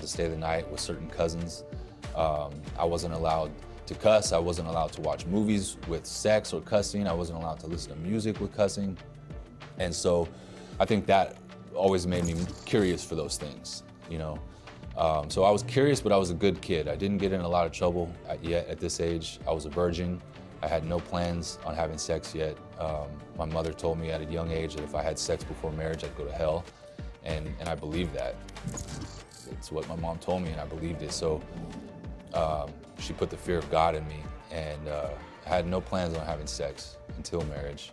to stay the night with certain cousins. I wasn't allowed to cuss. I wasn't allowed to watch movies with sex or cussing. I wasn't allowed to listen to music with cussing. And so I think that always made me curious for those things, you know. So I was curious, but I was a good kid. I didn't get in a lot of trouble yet at this age. I was a virgin. I had no plans on having sex yet. My mother told me at a young age that if I had sex before marriage, I'd go to hell. And I believed that. It's what my mom told me, and I believed it. So she put the fear of God in me, and I had no plans on having sex until marriage.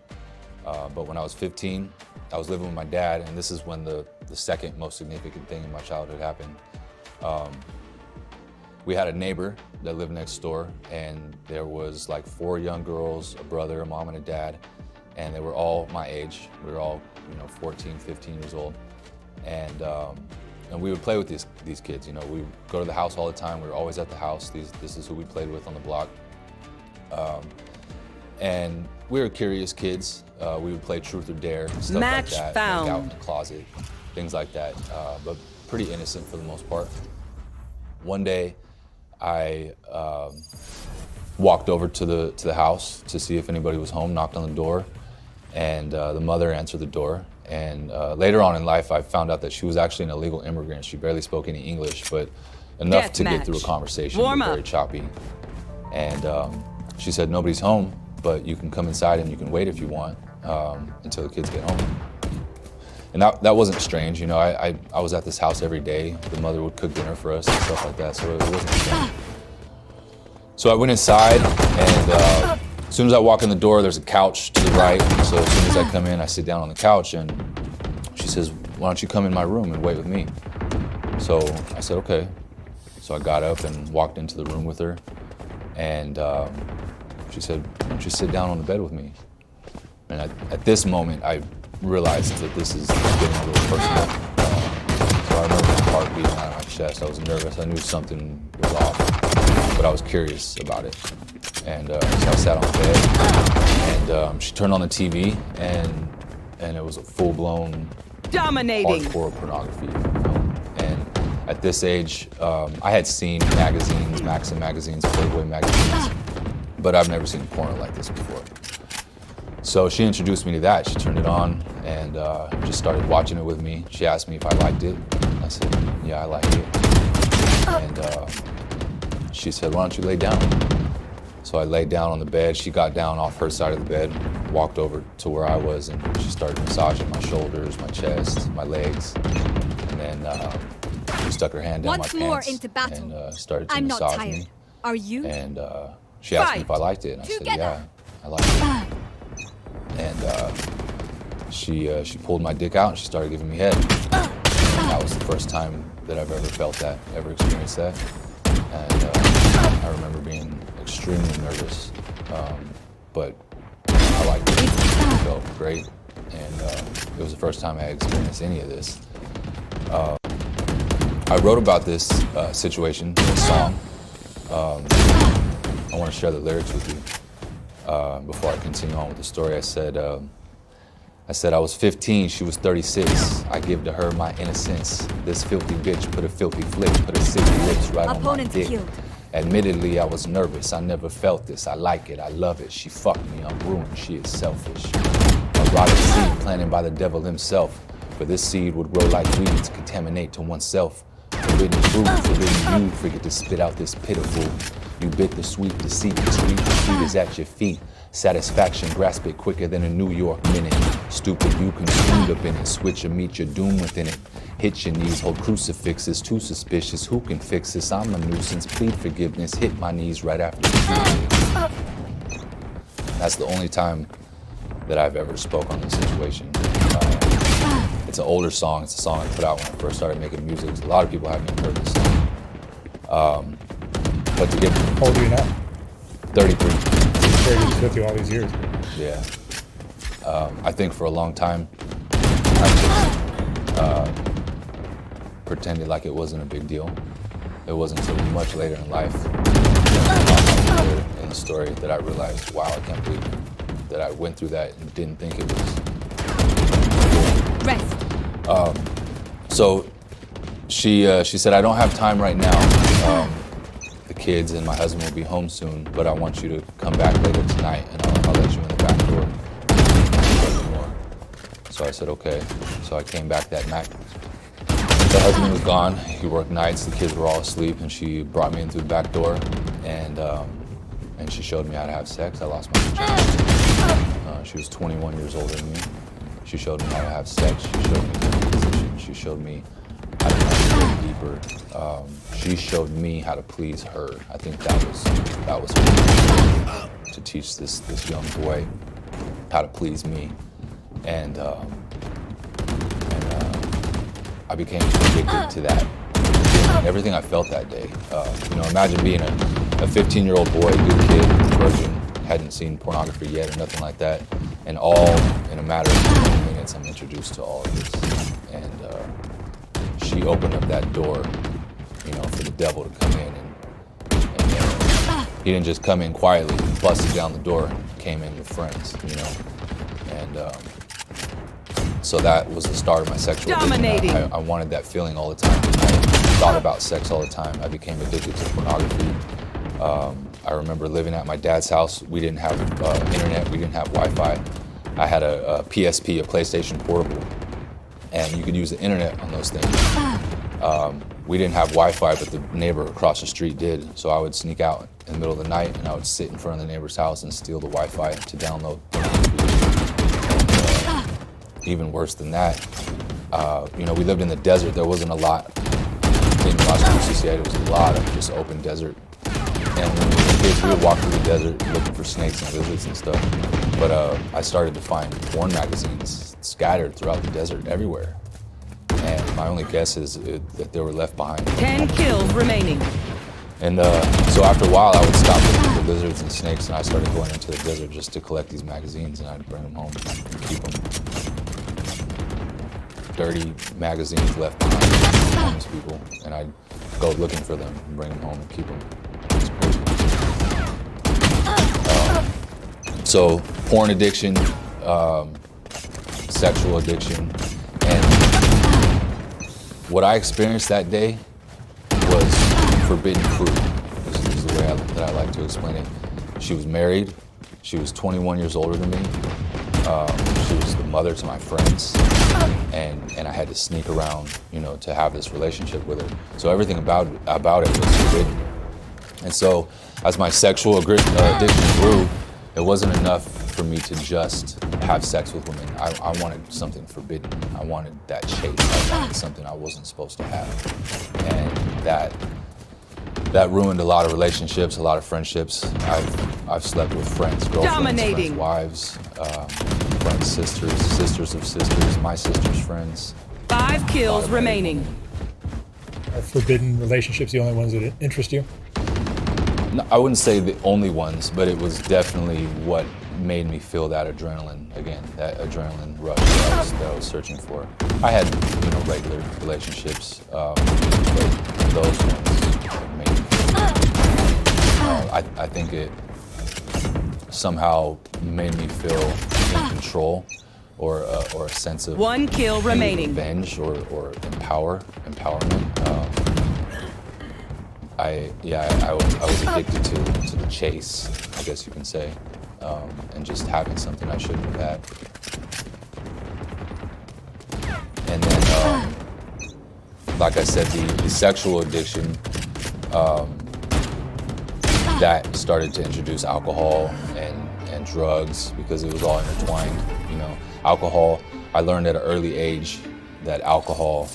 But when I was 15, I was living with my dad, and this is when the second most significant thing in my childhood happened. We had a neighbor that lived next door, and there was like 4 young girls, a brother, a mom, and a dad, and they were all my age. We were all, 14, 15 years old, and we would play with these kids. We would go to the house all the time. We were always at the house. This is who we played with on the block, and we were curious kids. We would play truth or dare, stuff Match like that. found. Hang out in the closet, things like that, but pretty innocent for the most part. One day, I walked over to the house to see if anybody was home, knocked on the door, and the mother answered the door. And later on in life, I found out that she was actually an illegal immigrant. She barely spoke any English, but enough to get through a conversation. Warm up. Very choppy. And she said, nobody's home, but you can come inside and you can wait if you want until the kids get home. And that wasn't strange, I was at this house every day. The mother would cook dinner for us and stuff like that, so it wasn't strange. So I went inside, and as soon as I walk in the door, there's a couch to the right. So as soon as I come in, I sit down on the couch, and she says, why don't you come in my room and wait with me? So I said, okay. So I got up and walked into the room with her, and she said, why don't you sit down on the bed with me? And at this moment, I realized that this is getting a little personal. So I remember my heart beating out of my chest. I was nervous. I knew something was off, but I was curious about it. And so I sat on the bed, and she turned on the TV, and it was a full-blown Dominating. hardcore pornography film. And at this age, I had seen magazines, Maxim magazines, Playboy magazines, but I've never seen porn like this before. So she introduced me to that. She turned it on and just started watching it with me. She asked me if I liked it. I said, yeah, I like it. And she said, why don't you lay down? So I laid down on the bed. She got down off her side of the bed, walked over to where I was, and she started massaging my shoulders, my chest, my legs. And then she stuck her hand down my pants into battle. and started to I'm not massage tired. me. Are you? And she asked me if I liked it, and I said, yeah, I liked it. And she pulled my dick out and she started giving me head. And that was the first time that I've ever felt that, ever experienced that. And I remember being extremely nervous, but I liked it. It felt great, and it was the first time I had experienced any of this. I wrote about this situation in a song. I want to share the lyrics with you. Before I continue on with the story, I said I was 15, she was 36. I give to her my innocence. This filthy bitch put a filthy flick, put her silky lips right on my dick. Killed. Admittedly, I was nervous. I never felt this. I like it. I love it. She fucked me. I'm ruined. She is selfish. A rotted seed planted by the devil himself. For this seed would grow like weeds, contaminate to oneself. Forbidden fruit, forbidden you, forget to spit out this pitiful. You bit the sweet deceit, the sweet is at your feet. Satisfaction, grasp it quicker than a New York minute. Stupid, you consumed up in it. Switch or meet your doom within it. Hit your knees, hold crucifixes, too suspicious. Who can fix this? I'm a nuisance, plead forgiveness. Hit my knees right after the puberty. That's the only time that I've ever spoke on this situation. It's an older song. It's a song I put out when I first started making music. A lot of people haven't even heard this song. But to get... How old are you now? 33. It's with you all these years. Yeah. I think for a long time, I just pretended like it wasn't a big deal. It wasn't until much later in life, in the story, that I realized, wow, I can't believe that I went through that and didn't think it was. Rest. So She said, I don't have time right now. The kids and my husband will be home soon, but I want you to come back later tonight, and I'll let you in the back door. So I said, okay. So I came back that night. The husband was gone. He worked nights. The kids were all asleep, and she brought me in through the back door, and she showed me how to have sex. I lost my virginity. She was 21 years older than me. She showed me how to have sex. She showed me the position. She showed me how to go deeper. She showed me how to please her. I think that was her, to teach this young boy how to please me, and I became addicted to that. Everything I felt that day. Imagine being a 15-year-old boy, good kid, virgin, hadn't seen pornography yet or nothing like that, and all in a matter of 20 minutes, I'm introduced to all of this. And she opened up that door, for the devil to come in, and he didn't just come in quietly. He busted down the door and came in with friends, and so that was the start of my sexual addiction. I wanted that feeling all the time. I thought about sex all the time. I became addicted to pornography. I remember living at my dad's house. We didn't have internet. We didn't have Wi-Fi. I had a PSP, a PlayStation Portable, and you could use the internet on those things. We didn't have Wi-Fi, but the neighbor across the street did. So I would sneak out in the middle of the night, and I would sit in front of the neighbor's house and steal the Wi-Fi to download pornography. Even worse than that, we lived in the desert. There wasn't a lot in Las Cruces yet. It was a lot of just open desert. And when we were kids, we would walk through the desert looking for snakes and lizards and stuff. But I started to find porn magazines scattered throughout the desert everywhere. And my only guess is that they were left behind. 10 kills remaining. And so after a while, I would stop looking for lizards and snakes, and I started going into the desert just to collect these magazines, and I'd bring them home and keep them. Dirty magazines left behind by homeless people, and I'd go looking for them and bring them home and keep them. It's crazy. So porn addiction, sexual addiction, and what I experienced that day was forbidden fruit. This is the way that I like to explain it. She was married. She was 21 years older than me. She was the mother to my friends, and I had to sneak around, to have this relationship with her. So everything about it was forbidden. And so as my sexual addiction grew, it wasn't enough for me to just have sex with women. I wanted something forbidden. I wanted that chase. I wanted something I wasn't supposed to have. And that ruined a lot of relationships, a lot of friendships. I've slept with friends, girlfriends, friends' wives, friends' sisters, sisters of sisters, my sister's friends. 5 kills remaining. Are forbidden relationships the only ones that interest you? No, I wouldn't say the only ones, but it was definitely what made me feel that adrenaline again, that adrenaline rush that I was searching for. I had, regular relationships, but those ones made me feel. I think it somehow made me feel in control, or a sense of 1 kill remaining. Revenge or empowerment. I was addicted to the chase, I guess you can say, and just having something I shouldn't have had. And then, like I said, the sexual addiction, that started to introduce alcohol and drugs, because it was all intertwined. Alcohol, I learned at an early age that alcohol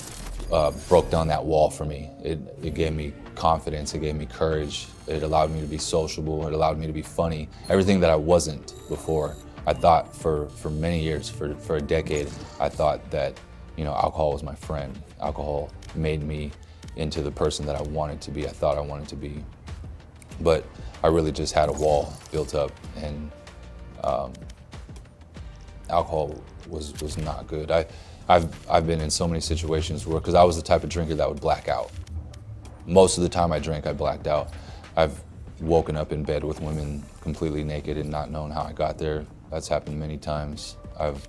broke down that wall for me. It gave me confidence, it gave me courage, it allowed me to be sociable, it allowed me to be funny. Everything that I wasn't before. I thought for many years, for a decade, I thought that, alcohol was my friend. Alcohol made me into the person that I wanted to be, I thought I wanted to be. But I really just had a wall built up, and alcohol was not good. I've been in so many situations where, because I was the type of drinker that would black out. Most of the time I drank, I blacked out. I've woken up in bed with women completely naked and not known how I got there. That's happened many times. I've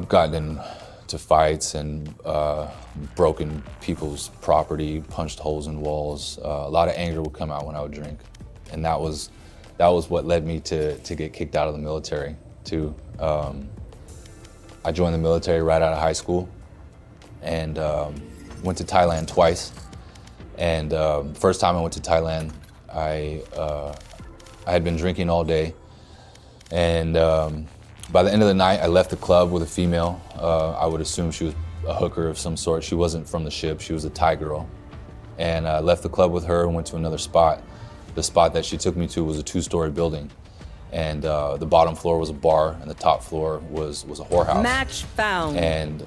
gotten to fights and broken people's property, punched holes in walls. A lot of anger would come out when I would drink, and that was what led me to get kicked out of the military too. I joined the military right out of high school, and went to Thailand twice. And first time I went to Thailand, I had been drinking all day, and by the end of the night, I left the club with a female. I would assume she was a hooker of some sort. She wasn't from the ship, she was a Thai girl. And I left the club with her and went to another spot. The spot that she took me to was a 2-story building. And the bottom floor was a bar, and the top floor was a whorehouse. Match found. And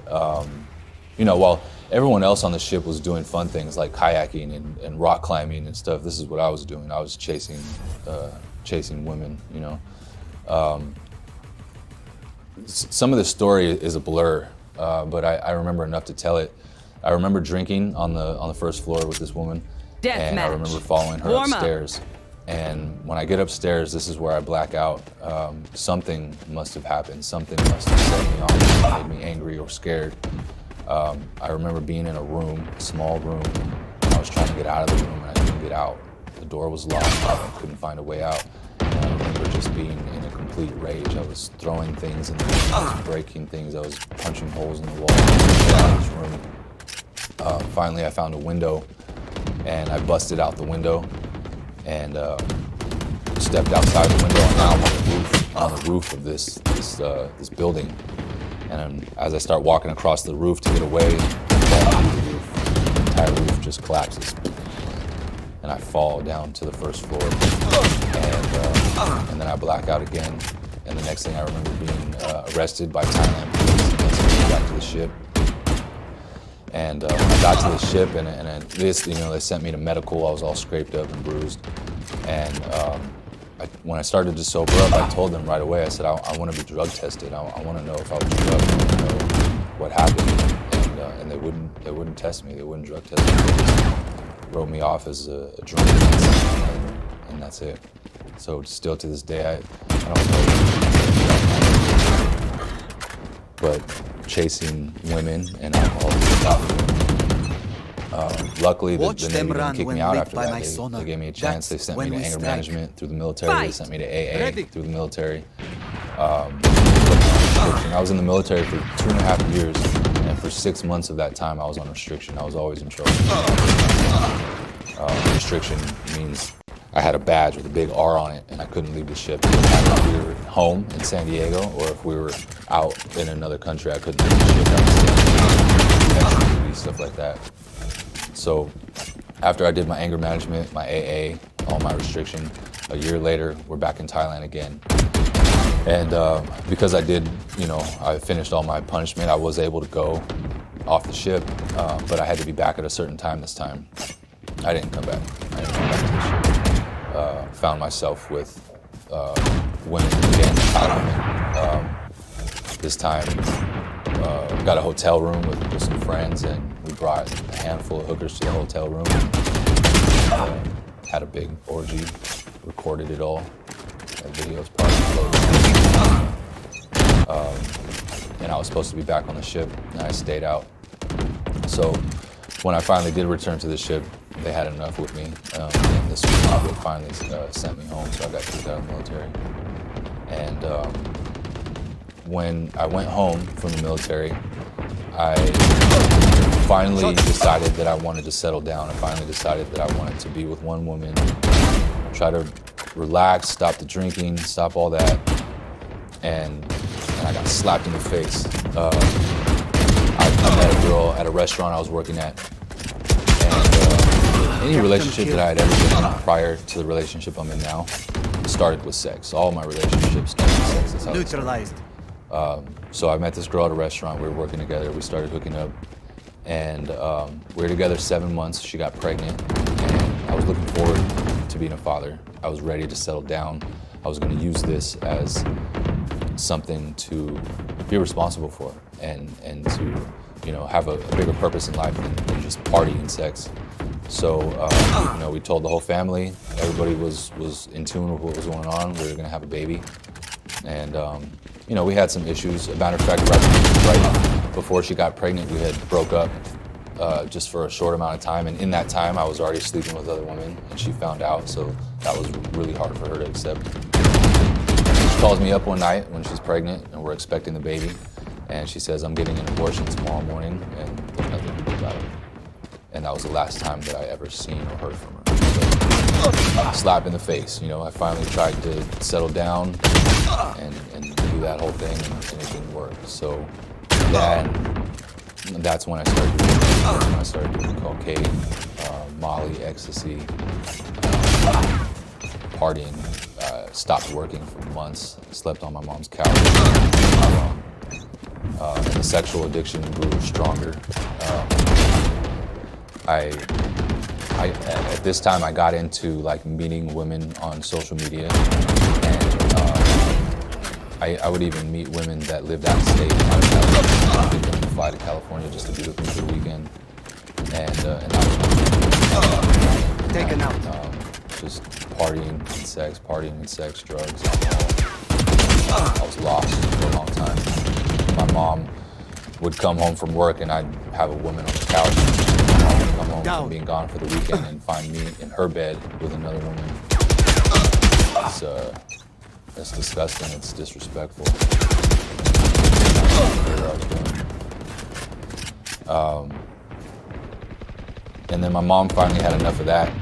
you know, while everyone else on the ship was doing fun things like kayaking and rock climbing and stuff, this is what I was doing. I was chasing women, you know. Some of the story is a blur, but I remember enough to tell it. I remember drinking on the first floor with this woman, and I remember following her upstairs. And when I get upstairs, this is where I black out. Something must have happened. Something must have set me off, made me angry or scared. I remember being in a room, a small room. I was trying to get out of the room and I couldn't get out. The door was locked. I couldn't find a way out. And I remember just being in a complete rage. I was throwing things in the room. I was breaking things. I was punching holes in the wall in this room. Finally, I found a window, and I busted out the window and stepped outside the window, and now I'm on the roof of this building. And as I start walking across the roof to get away, the entire roof just collapses, and I fall down to the first floor, and then I black out again. And the next thing I remember being arrested by Thailand police and sent me back to the ship. And when I got to the ship, they sent me to medical. I was all scraped up and bruised. And when I started to sober up, I told them right away. I said, I want to be drug tested. I want to know if I was drugged. I want to know what happened. And they wouldn't test me. They wouldn't drug test me. They just wrote me off as a drunk, and that's it. So still to this day, I don't know. But chasing women and alcohol. Luckily, the Navy didn't kick me out after that. They gave me a chance. They sent me to anger management through the military. They sent me to AA through the military. I was in the military for 2.5 years, and for 6 months of that time, I was on restriction. I was always in trouble. Restriction means I had a badge with a big R on it, and I couldn't leave the ship. If we were home in San Diego, or if we were out in another country, I couldn't leave the ship. I was stuff like that. So after I did my anger management, my AA, all my restriction, a year later, we're back in Thailand again. And because I finished all my punishment, I was able to go off the ship, but I had to be back at a certain time this time. I didn't come back. I didn't come back to the ship. Found myself with women again, Thai women. This time, got a hotel room with some friends, and we brought a handful of hookers to the hotel room. Had a big orgy, recorded it all. That video's probably uploaded. And I was supposed to be back on the ship, and I stayed out. So when I finally did return to the ship, they had enough with me. And this was what finally sent me home, so I got kicked out of the military. And when I went home from the military, I finally decided that I wanted to settle down. I finally decided that I wanted to be with one woman, try to relax, stop the drinking, stop all that. And I got slapped in the face. I met a girl at a restaurant I was working at. And any relationship that I had ever been in prior to the relationship I'm in now started with sex. All my relationships started with sex. That's how neutralized. So I met this girl at a restaurant. We were working together. We started hooking up. And we were together 7 months. She got pregnant. And I was looking forward to being a father. I was ready to settle down. I was going to use this as something to be responsible for and to have a bigger purpose in life than just party and sex. So we told the whole family. Everybody was in tune with what was going on. We were going to have a baby. And we had some issues. As a matter of fact, before she got pregnant, we had broke up just for a short amount of time. And in that time, I was already sleeping with other women, and she found out, so that was really hard for her to accept. She calls me up one night when she's pregnant, and we're expecting the baby, and she says, I'm getting an abortion tomorrow morning, and there's nothing to do about it. And that was the last time that I ever seen or heard from her. So, slap in the face, you know. I finally tried to settle down and do that whole thing, and it didn't work. So then, that's when I started doing it. That's when I started doing cocaine, Molly, ecstasy, partying. Stopped working for months. Slept on my mom's couch. And the sexual addiction grew stronger. At this time, I got into like meeting women on social media, and I would even meet women that lived out of state. I would get them to fly to California just to be with me for the weekend, and that was taken out. Just partying and sex, drugs, alcohol. I was lost for a long time. My mom would come home from work, and I'd have a woman on the couch. Come home from being gone for the weekend and find me in her bed with another woman. It's disgusting. It's disrespectful. And then my mom finally had enough of that.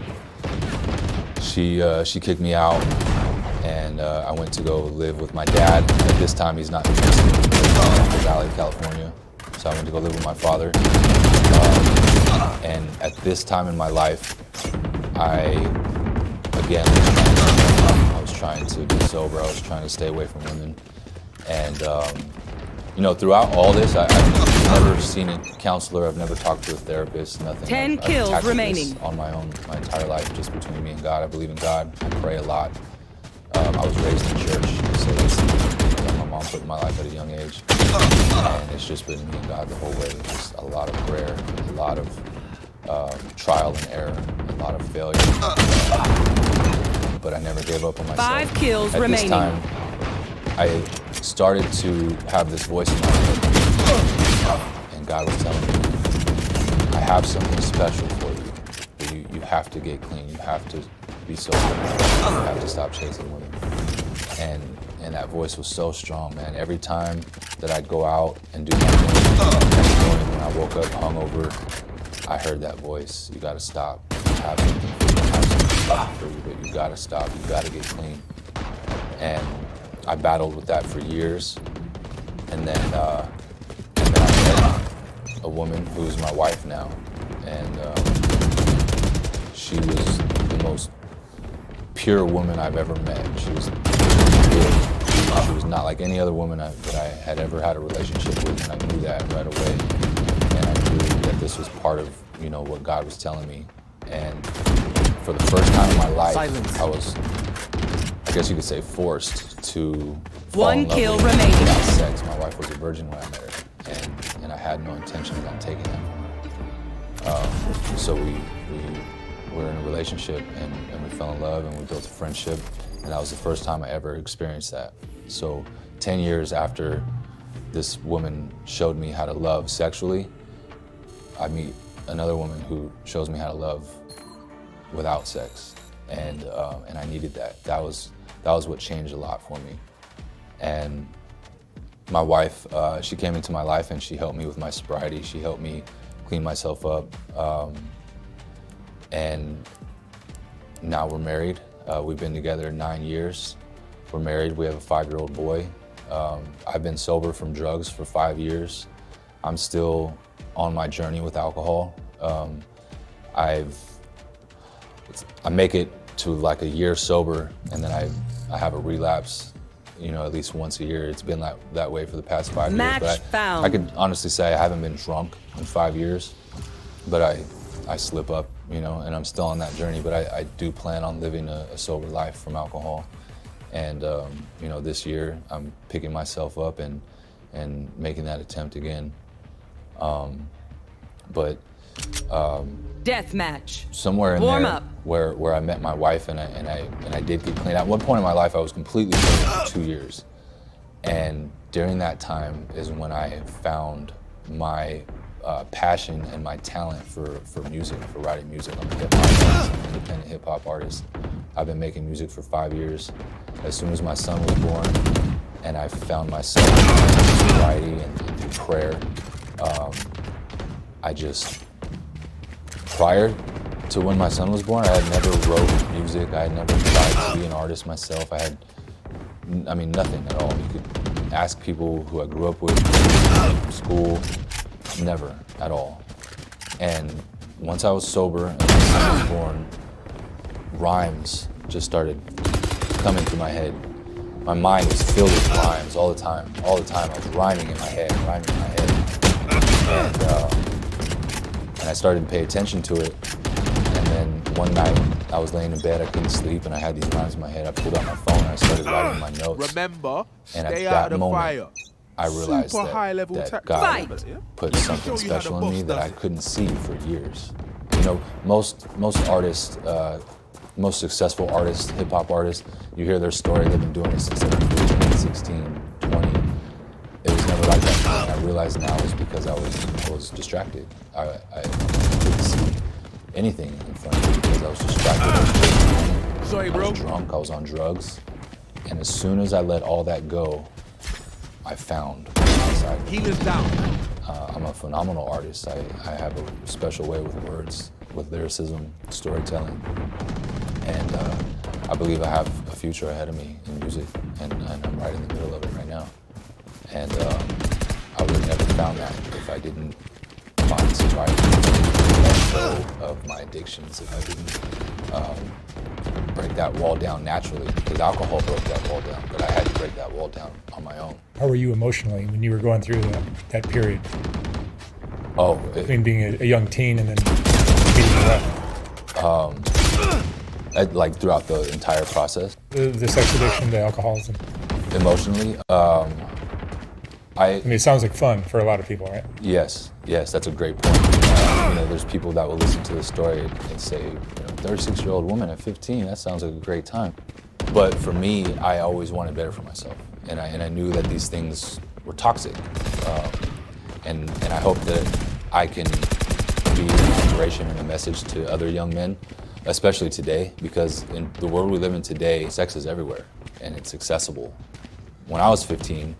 She kicked me out, and I went to go live with my dad. At this time, he's not in the Valley, California. So I went to go live with my father. And at this time in my life, I was trying to be sober. I was trying to stay away from women. And, throughout all this, I've never seen a counselor. I've never talked to a therapist, nothing. 10 I've kills tackled remaining. this on my own, my entire life, just between me and God. I believe in God. I pray a lot. I was raised in church, so that's my mom put in my life at a young age. And it's just been me and God the whole way. Just a lot of prayer, a lot of trial and error, a lot of failure. But I never gave up on myself. 5 kills at remaining. This time, I started to have this voice in my head, and God was telling me, I have something special for you. You have to get clean. You have to be sober. You have to stop chasing women. And that voice was so strong, man. Every time that I'd go out and do my thing, next morning when I woke up hungover, I heard that voice. You gotta stop. I have something for you, but you gotta stop. You gotta get clean. And I battled with that for years. And then I met a woman who's my wife now. And she was the most pure woman I've ever met. She was good. She was not like any other woman that I had ever had a relationship with, and I knew that right away. And I knew that this was part of, what God was telling me. And for the first time in my life, I was, I guess you could say, forced to fall in 1 love kill with her remaining. without sex. My wife was a virgin when I met her, and I had no intentions on taking that from her. So we were in a relationship, and we fell in love, and we built a friendship, and that was the first time I ever experienced that. So 10 years after this woman showed me how to love sexually, I meet another woman who shows me how to love without sex, and I needed that. That was what changed a lot for me. And my wife, she came into my life and she helped me with my sobriety. She helped me clean myself up, and now we're married. We've been together 9 years. We're married. We have a 5-year-old boy. I've been sober from drugs for 5 years. I'm still on my journey with alcohol. I make it to like a year sober, and then I have a relapse, at least once a year. It's been that way for the past 5 years. Match But found. I could honestly say I haven't been drunk in 5 years, but I slip up, and I'm still on that journey. But I do plan on living a sober life from alcohol. And, this year I'm picking myself up and making that attempt again. Death match. Somewhere in Warm there up. where I met my wife and I did get clean. At one point in my life I was completely clean for 2 years. And during that time is when I found my passion and my talent for music, for writing music. I'm a hip hop artist, I'm an independent hip hop artist. I've been making music for 5 years. As soon as my son was born, and I found myself in sobriety and through prayer, prior to when my son was born, I had never wrote music. I had never tried to be an artist myself. I mean, nothing at all. You could ask people who I grew up with, school, never at all. And once I was sober and my son was born, rhymes just started coming through my head. My mind was filled with rhymes all the time. All the time I was rhyming in my head. And I started to pay attention to it. And then one night I was laying in bed, I couldn't sleep, and I had these rhymes in my head. I pulled out my phone and I started writing my notes. Remember, and at stay that out of the moment, fire. I realized Super high level that tactics. God put something special in me that I couldn't see for years. You know, most artists, most successful artists, hip hop artists, you hear their story, they've been doing it since they were 15, 16, 20. It was never like that for me. And I realize now is because I was distracted. I couldn't see anything in front of me because I was distracted. Sorry, bro. I was drunk, I was on drugs. And as soon as I let all that go, I found inside me. Healers down. I'm a phenomenal artist. I have a special way with words, with lyricism, storytelling. And I believe I have a future ahead of me in music, and I'm right in the middle of it right now. And I would have never found that if I didn't find sobriety, let go of my addictions, if I didn't break that wall down naturally, because alcohol broke that wall down, but I had to break that wall down on my own. How were you emotionally when you were going through that period? Oh, Between being a young teen and then beating it up. like throughout the entire process. The sex addiction, the alcoholism. Emotionally, I mean, it sounds like fun for a lot of people, right? Yes, that's a great point. You know, there's people that will listen to the story and say, you know, 36-year-old woman at 15, that sounds like a great time. But for me, I always wanted better for myself. And I knew that these things were toxic. And I hope that I can be an inspiration and a message to other young men, especially today, because in the world we live in today, sex is everywhere and it's accessible. When I was 15,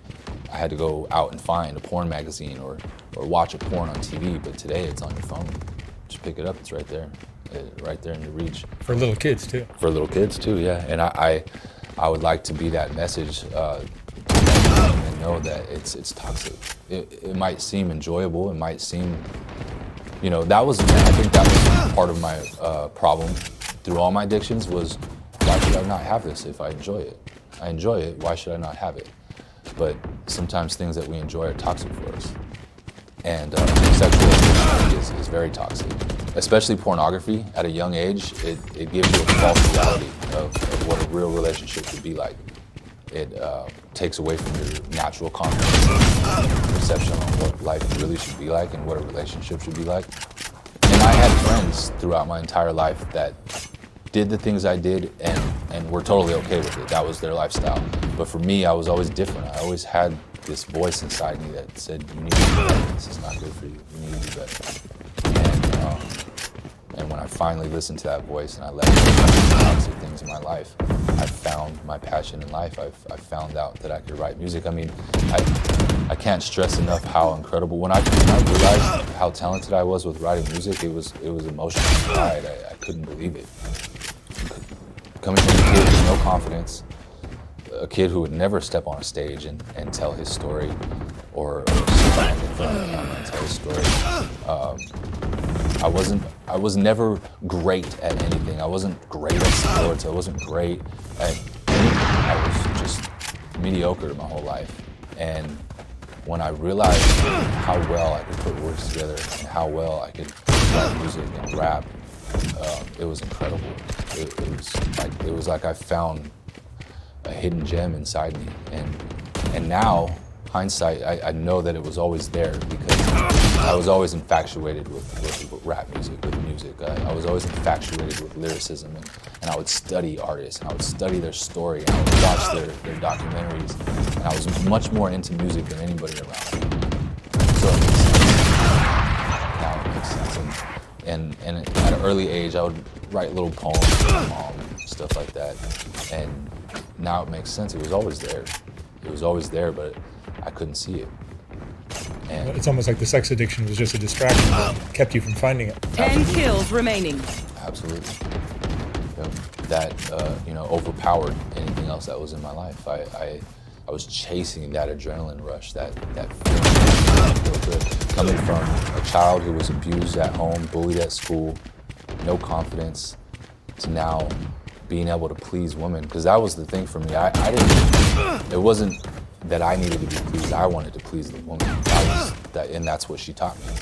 I had to go out and find a porn magazine or watch a porn on TV, but today it's on your phone. Just pick it up, it's right there in your reach. For little kids too. For little kids too, yeah. And I would like to be that message and know that it's toxic. It might seem enjoyable, it might seem, you know, I think that was part of my problem through all my addictions was, why should I not have this if I enjoy it? I enjoy it, why should I not have it? But sometimes things that we enjoy are toxic for us. And sexual addiction is very toxic. Especially pornography at a young age, it gives you a false reality of what a real relationship should be like. It takes away from your natural confidence, perception on what life really should be like and what a relationship should be like. And I had friends throughout my entire life that did the things I did and were totally okay with it. That was their lifestyle. But for me, I was always different. I always had this voice inside me that said, you need to do better. This is not good for you. You need to do better. And when I finally listened to that voice and I let go of the toxic things in my life, I found my passion in life. I found out that I could write music. I mean, I can't stress enough how incredible. When I realized how talented I was with writing music, it was emotional pride. I couldn't believe it. Coming from a kid with no confidence, a kid who would never step on a stage and tell his story or stand in front of the camera and tell his story. I was never great at anything. I wasn't great at sports. I wasn't great at anything. I was just mediocre my whole life. And when I realized how well I could put words together and how well I could write music and rap, it was incredible. It was like I found a hidden gem inside me. And now, hindsight, I know that it was always there because I was always infatuated with rap music, with music. I was always infatuated with lyricism, and I would study artists, and I would study their story, and I would watch their documentaries, and I was much more into music than anybody around me. So kids, and at an early age, I would write little poems to my mom, stuff like that. And now it makes sense. It was always there. It was always there, but I couldn't see it. And It's almost like the sex addiction was just a distraction that kept you from finding it. 10 kills remaining. absolutely, that overpowered anything else that was in my life. I was chasing that adrenaline rush, that feeling feel good. Coming from a child who was abused at home, bullied at school, no confidence, to now being able to please women, because that was the thing for me. I didn't. It wasn't that I needed to be pleased. I wanted to please the woman. And that's what she taught me,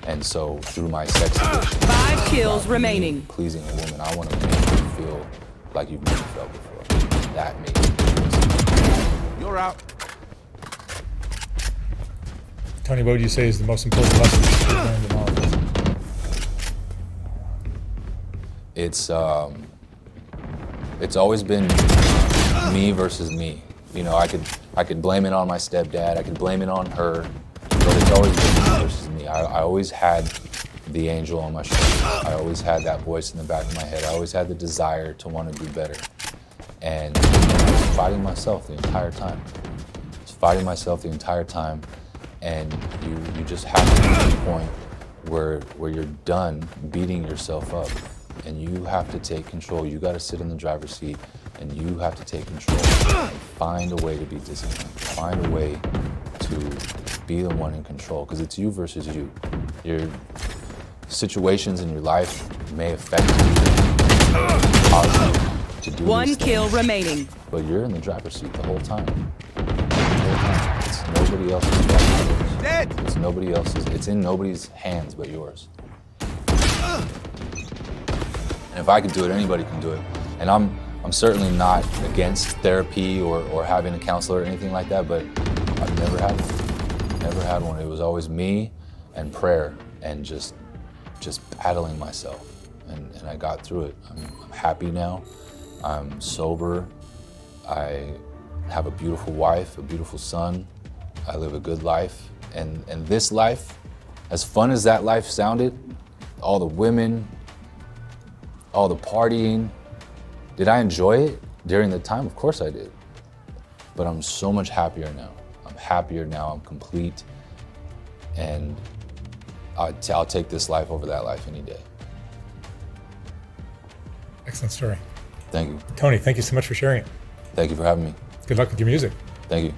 And so through my sex addiction, 5 kills remaining. pleasing a woman, I want to make you feel like you've never felt before. That made me. You're out. Tony, what would you say is the most important lesson you've learned in all of this? It's always been me versus me. I could blame it on my stepdad, I could blame it on her, but it's always been me versus me. I always had the angel on my shoulder. I always had that voice in the back of my head. I always had the desire to want to do better. And I was fighting myself the entire time. I was fighting myself the entire time, and you just have to get to the point where you're done beating yourself up, and you have to take control. You got to sit in the driver's seat, and you have to take control and find a way to be disciplined. Find a way to be the one in control, because it's you versus you. Your situations in your life may affect you, cause you to do 1 these kill things, remaining. but you're in the driver's seat the whole time. It's nobody else's fault. Dead. It's nobody else's. It's in nobody's hands but yours. And if I can do it, anybody can do it. And I'm certainly not against therapy or having a counselor or anything like that, but I've never had one. Never had one. It was always me and prayer and just battling myself. And I got through it. I'm happy now. I'm sober. I have a beautiful wife, a beautiful son. I live a good life. And this life, as fun as that life sounded, all the women, all the partying, did I enjoy it during the time? Of course I did. But I'm so much happier now. I'm happier now, I'm complete. And I'll take this life over that life any day. Excellent story. Thank you. Tony, thank you so much for sharing it. Thank you for having me. Good luck with your music. Thank you.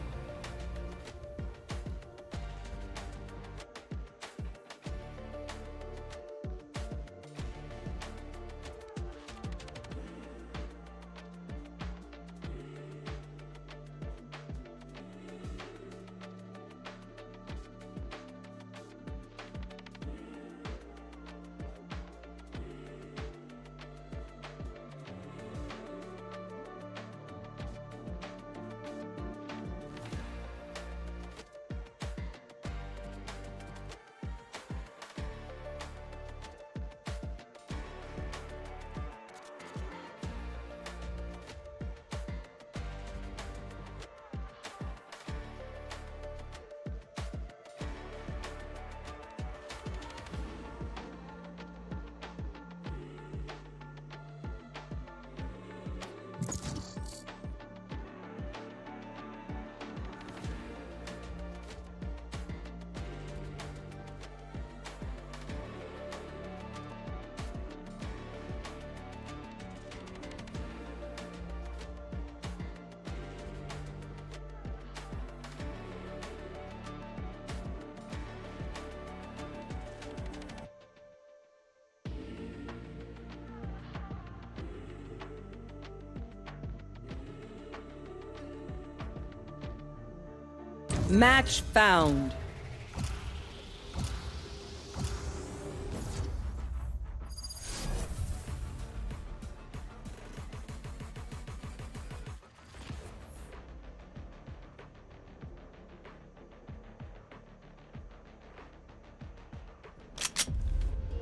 Match found.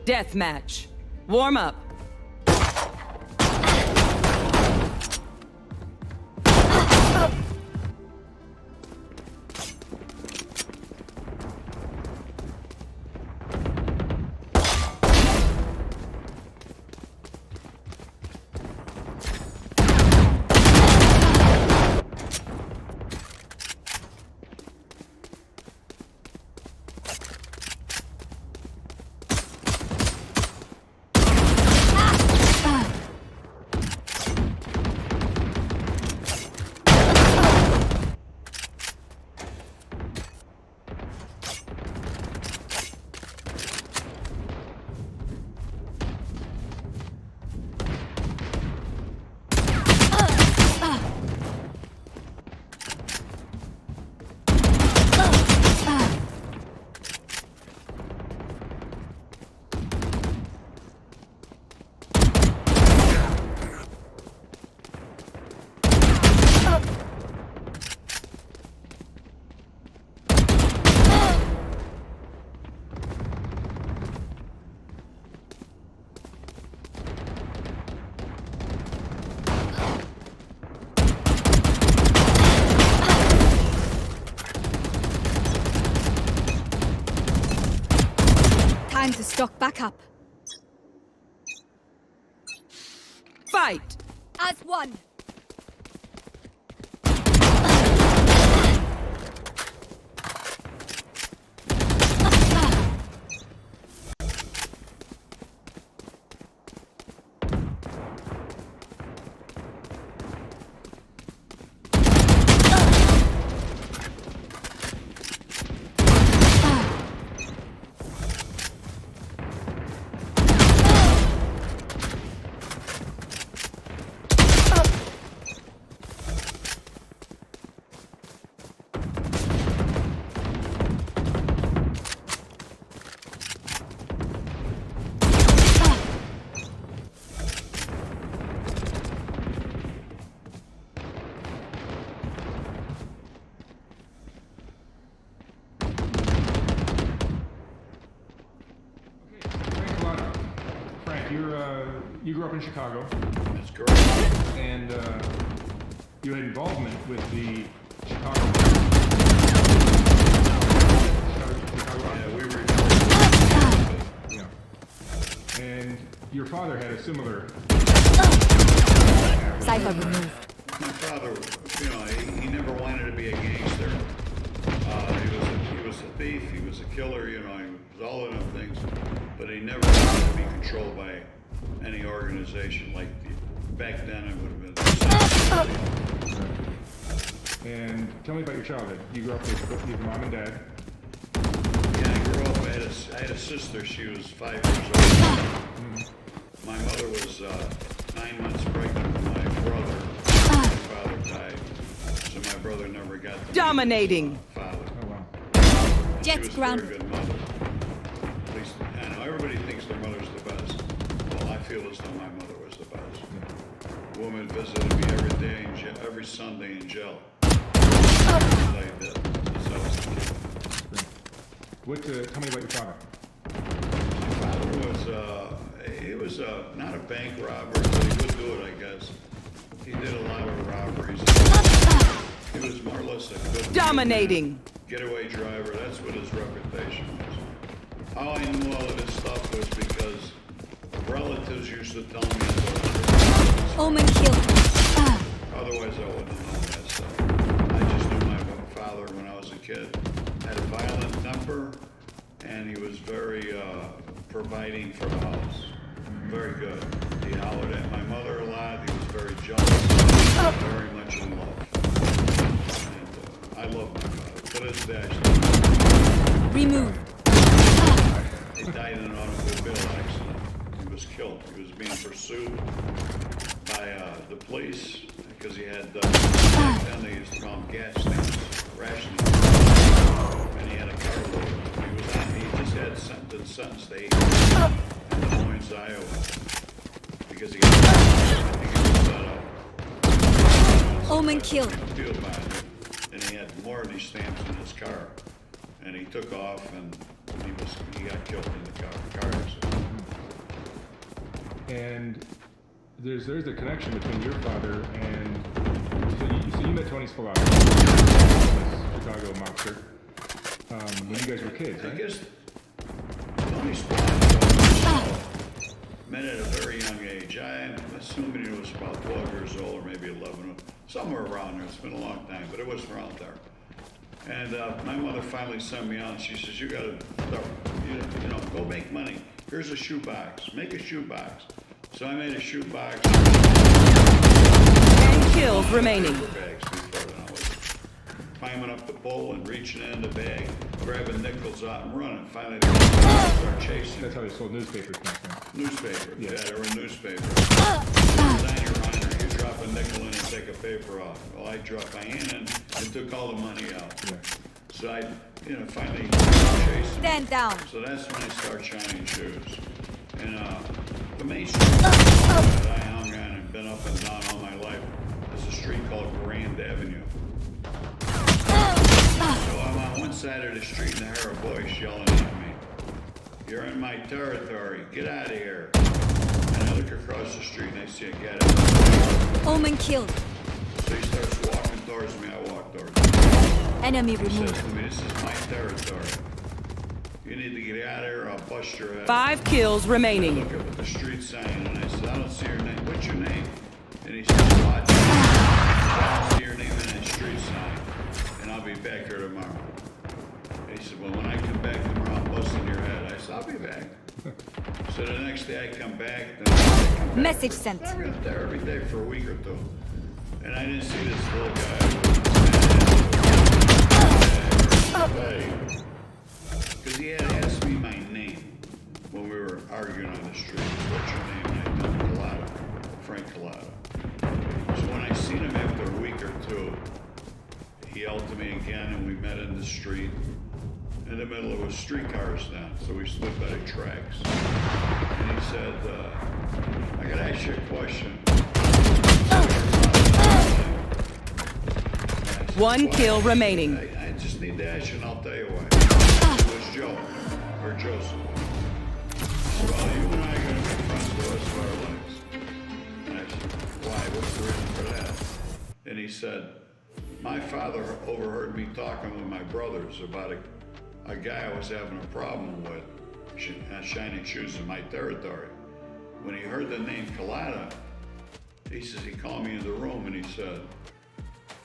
Deathmatch. Warm up. Stock back up. Fight! As one. Thanks a lot, Frank. You grew up in Chicago, That's correct. and you had involvement with the Chicago. Yeah, we were. Yeah. And your father had a similar. Cypher removed. My father, you know, he never wanted to be a gangster. He was a thief. He was a killer. You know, he was all of them things. But he never wanted to be controlled by any organization. Like back then, it would have been. And tell me about your childhood. You grew up with your mom and dad. Yeah, I grew up. I had a sister. She was 5 years old. My mother was 9 months pregnant with my brother. My father died, so my brother never got to meet Dominating. his father. Oh wow. And Jet she was a ground. very good mother. At least, I know everybody thinks their mother's the best. Well, I feel as though my mother was the best. The woman visited me every day, every Sunday in jail. Like that, since I was a kid. Tell me about your father. My father was not a bank robber, but he would do it, I guess. He did a lot of robberies. He was more or less a good Dominating. getaway driver. That's what his reputation was. How I knew all of this stuff was because relatives used to tell me about Omen killed. Otherwise, I wouldn't have known that stuff. I just knew my father when I was a kid had a violent temper, and he was very providing for the house. Very good. He hollered at my mother a lot. He was very jealous, very much in love. And I love my father. To this day, I still Remove. He died in an automobile accident. He was killed. He was being pursued by the police because he had, back then they used to call them gas stamps, rationing. And he had a carload. He just had sentenced to 8 years in Des Moines, Iowa. Because he got, I think he was set up. Omen killed. Field behind him, and he had more of these stamps in his car. And he took off, and he got killed in the car accident. And there's a connection between your father and so you met Tony Spalato, this Chicago mobster, when you guys were kids, I right? guess Tony Spalato met at a very young age. I'm assuming he was about 12 years old, or maybe 11, somewhere around there. It's been a long time, but it was around there. And my mother finally sent me out. She says, "You gotta, you know, go make money. Here's a shoebox. Make a shoebox." So I made a shoebox. 10 kills remaining. Bags before then. I was climbing up the pole and reaching in the bag, grabbing nickels out and running. Finally, they start chasing. That's how they sold newspapers back then. Newspaper. Yeah. Yeah, they were a newspaper. Design your liner. You drop a nickel in and take a paper off. Well, I dropped my hand in and took all the money out. Yeah. So I, finally chasing. Stand down. So that's when I start shining shoes. And the main street that I hung on and been up and down all my life is a street called Grand Avenue. So I'm on one side of the street and I hear a voice yelling at me, "You're in my territory. Get out of here." And I look across the street and I see a guy. Omen killed. So he starts walking towards me. I walk towards him. Enemy He says removed. to me, "This is my territory." you need to get out of here or I'll bust your head. 5 kills remaining. Look up at the street sign and I said, I don't see your name. What's your name? And he said, watch. I don't see your name in that street sign. And I'll be back here tomorrow. And he said, well, when I come back tomorrow, I'm busting your head. I said, I'll be back. So the next day I come back. Message sent. I was there every day for a week or two. And I didn't see this little guy. Because he had asked me my name when we were arguing on the street. What's your name? And I told him Collada, Frank Collada. So when I seen him after a week or two, he yelled to me again and we met in the street. In the middle of streetcars then, so we stood by the tracks. And he said, I gotta ask you a question. One kill remaining. I just need to ask you and I'll tell you why. It was Joe, or Joseph. Well, you and I are gonna be friends the rest of our lives. And I said, why? What's the reason for that? And he said, my father overheard me talking with my brothers about a guy I was having a problem with, shining shoes in my territory. When he heard the name Collada, he says, he called me in the room and he said,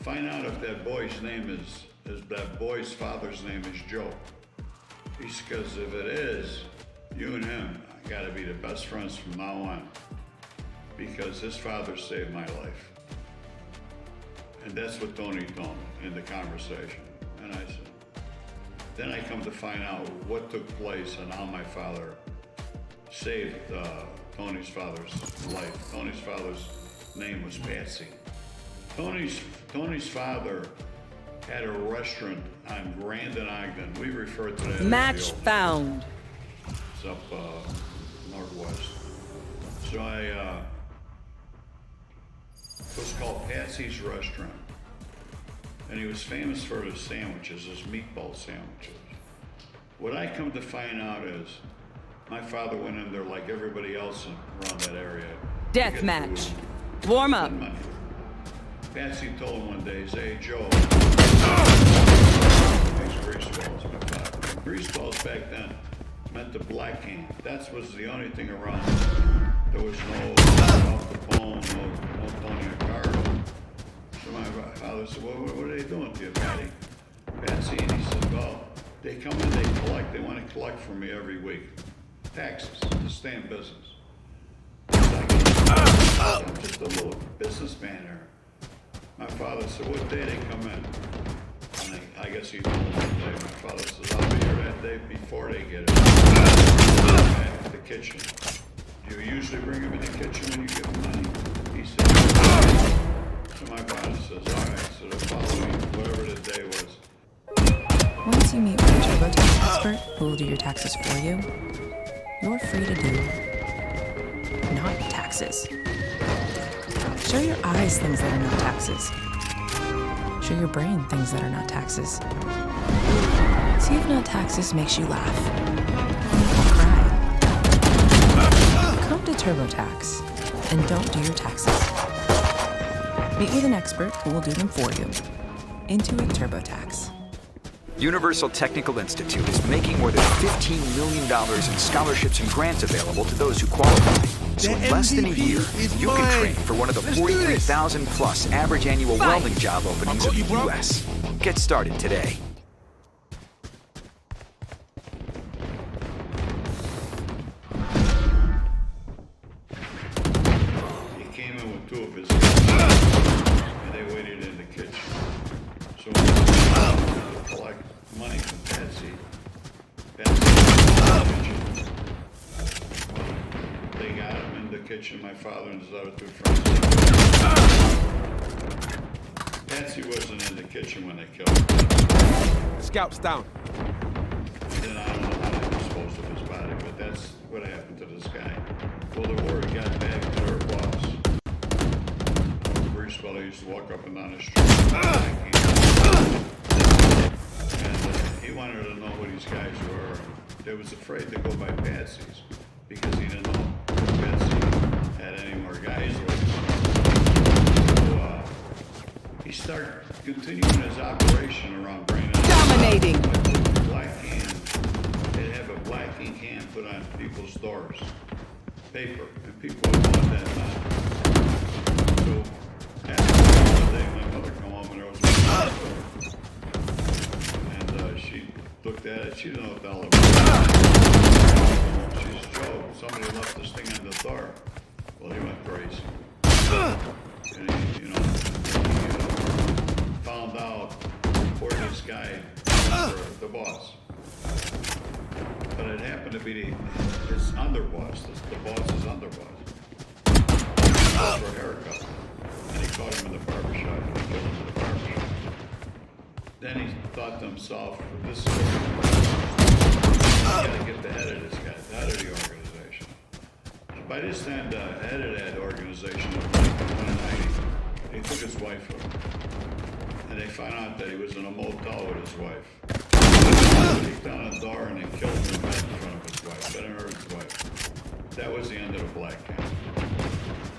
find out if that boy's name is that boy's father's name is Joe. He says, because if it is, you and him, I gotta be the best friends from now on. Because his father saved my life. And that's what Tony told me in the conversation. And I said, then I come to find out what took place and how my father saved Tony's father's life. Tony's father's name was Patsy. Tony's father had a restaurant on Grand and Ogden. We refer to that as Match the Old. found. It's up northwest. So it was called Patsy's Restaurant. And he was famous for his sandwiches, his meatball sandwiches. What I come to find out is my father went in there like everybody else around that area. Death match. Warm up. Money. Patsy told him one day, he said, hey, Joe. Makes grease balls, my father. Grease balls back then meant the black can. That was the only thing around. There was no off the phone, no Tony Ricardo. So my father said, well, what are they doing to you, Patty? Patsy, and he said, well, they come in, they collect. They want to collect from me every week. Taxes, to stay in business. I'm just a little businessman here. My father said, what day they come in? And I guess he told me one day. My father says, I'll be here that day before they get it. Back to the kitchen. Do you usually bring him in the kitchen when you give him money? He said, so my father says, all right, so the following, whatever the day was. Once you meet with a TurboTax expert who will do your taxes for you, you're free to do not taxes. Show your eyes things that are not taxes. Show your brain things that are not taxes. See if not taxes makes you laugh or cry. Come to TurboTax and don't do your taxes. Meet with an expert who will do them for you. Intuit TurboTax. Universal Technical Institute is making more than $15 million in scholarships and grants available to those who qualify. So in less than a year, you can train for one of the 43,000 plus average annual welding job openings in the U.S. Get started today. He came in with two of his kids, and they waited in the kitchen. So when he was to collect money from Patsy was in the kitchen. They got him in the kitchen, my father and his other two friends. Patsy wasn't in the kitchen when they killed him. Scouts down. Then I don't know how they disposed of his body, but that's what happened to this guy. Well, the word got back to her boss. Bruce Weller used to walk up and down the street. And he wanted to know who these guys were. They was afraid to go by Patsy's because he didn't know if Patsy had any more guys like him. So he started continuing his operation around Brain. Dominating. Black hand. It had he can't put on people's doors. Paper, and people would want that on. So, after the day, my mother come home and there was a and she looked at it, she didn't know what the hell it was. She said, Joe, somebody left this thing on the door. Well, he went crazy. And he, found out where this guy, the boss. But it happened to be his underboss, the boss's underboss. For a haircut. And he caught him in the barbershop and he killed him in the barbershop. Then he thought to himself, this is I gotta get the head of this guy, the head of the organization. By this time, the head of that organization was like 190. He took his wife with him. And they found out that he was in a motel with his wife. He kicked down a door and they killed him in bed in front of his wife. Better hurt his wife. That was the end of the black camp.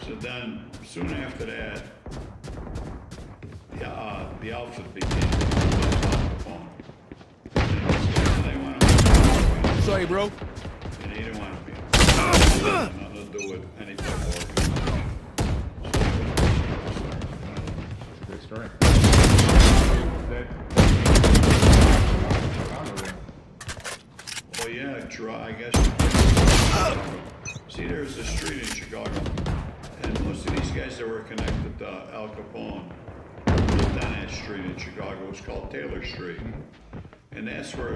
So then, soon after that, the outfit became the phone. And they went on. Sorry, bro. And he didn't want to be. It had nothing to do with any type of organization. That's a great story. Well, yeah, I guess. See, there's a street in Chicago, and most of these guys that were connected to Al Capone lived on that street in Chicago. It was called Taylor Street. And that's where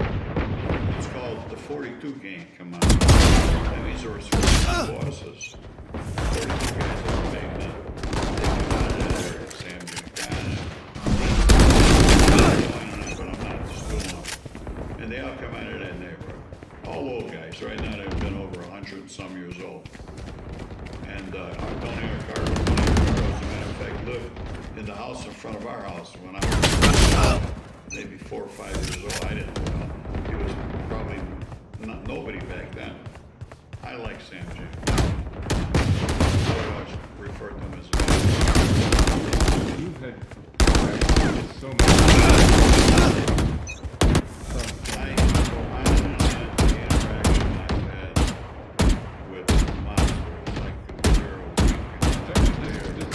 it's called the 42 gang come out. That means there was 42 bosses. 42 guys that were making it. They came out of that area, Sam Giancana. But I'm not just doing them. And they all come out of that neighborhood. All old guys. Right now they've been over 100 and some years old. And Tony Ricardo, as a matter of fact, lived in the house in front of our house when I was maybe 4 or 5 years old. I didn't know. He was probably not nobody back then. I like Sam J. I would always refer to him as a You've had so much. I understand the interaction I've had with monsters like Zero.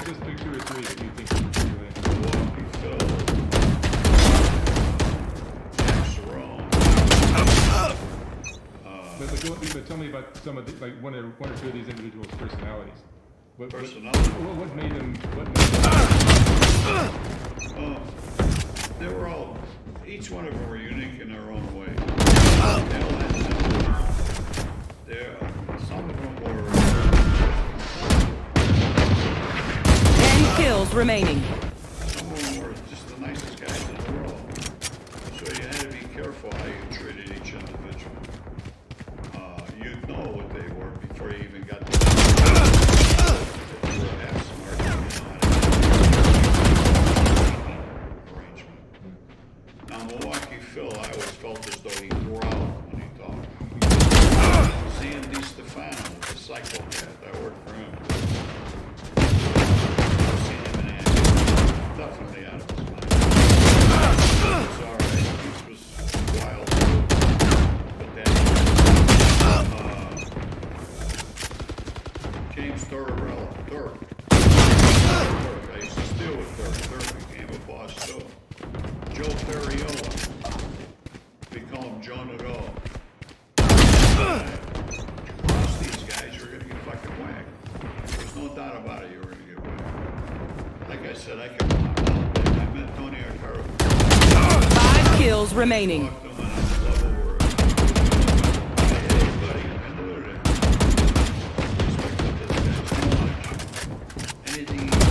Just pick 2 or 3 that you think you can do it. Milwaukee Phil, But tell me about some of the, like one or two of these individuals' personalities. What made them? They were all, each one of them were unique in their own way. They all had some of them were 10 kills remaining. Some of them were just the nicest guys in the world. So you had to be careful how you treated each individual. You'd know what they were before you even got to them. If you were half smart, you know arrangement. Now, Milwaukee Phil, I always felt as though he growled when he talked. Sam DiStefano was a psychopath. I worked for him. I've seen him in action. Definitely out of his mind. It's all right. He was wild. But that James Tortorella. Turk. I used to steal with Turk. Turk became a boss too. Joe Ferriola. We call him Joe Nadeau. Cross these guys, you're gonna get fucking whacked. There's no doubt about it, you're gonna get whacked. Like I said, I met Tony Ricardo. 5 kills remaining. Talked to him on a level where hey buddy, and look at it. Respect this guy so much. Anything he does,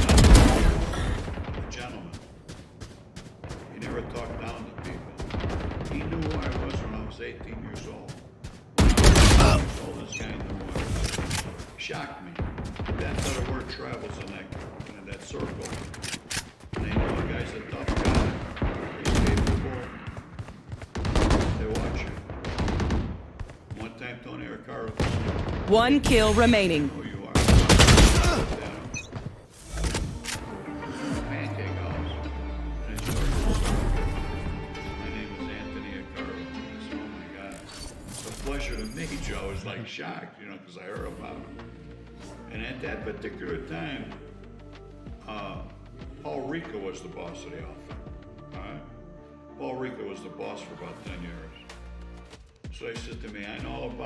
a gentleman. He never talked down to people. He knew who I was when I was 18 years old. When I was oldest guy in the world. Shocked me. That's how the word travels in that circle. And they know the guy's a tough guy. He's capable. They watch him. One time Tony Ricardo. 1 kill remaining. Who you are. Pancake house. And it's my name is Anthony Ricardo. So, oh my God. It's a pleasure closer to me, Joe. I was like shocked, you know, because I heard about him. And at that particular time, Paul Rico was the boss of the outfit. All right? Paul Rico was the boss for about 10 years. So he said to me, I know all about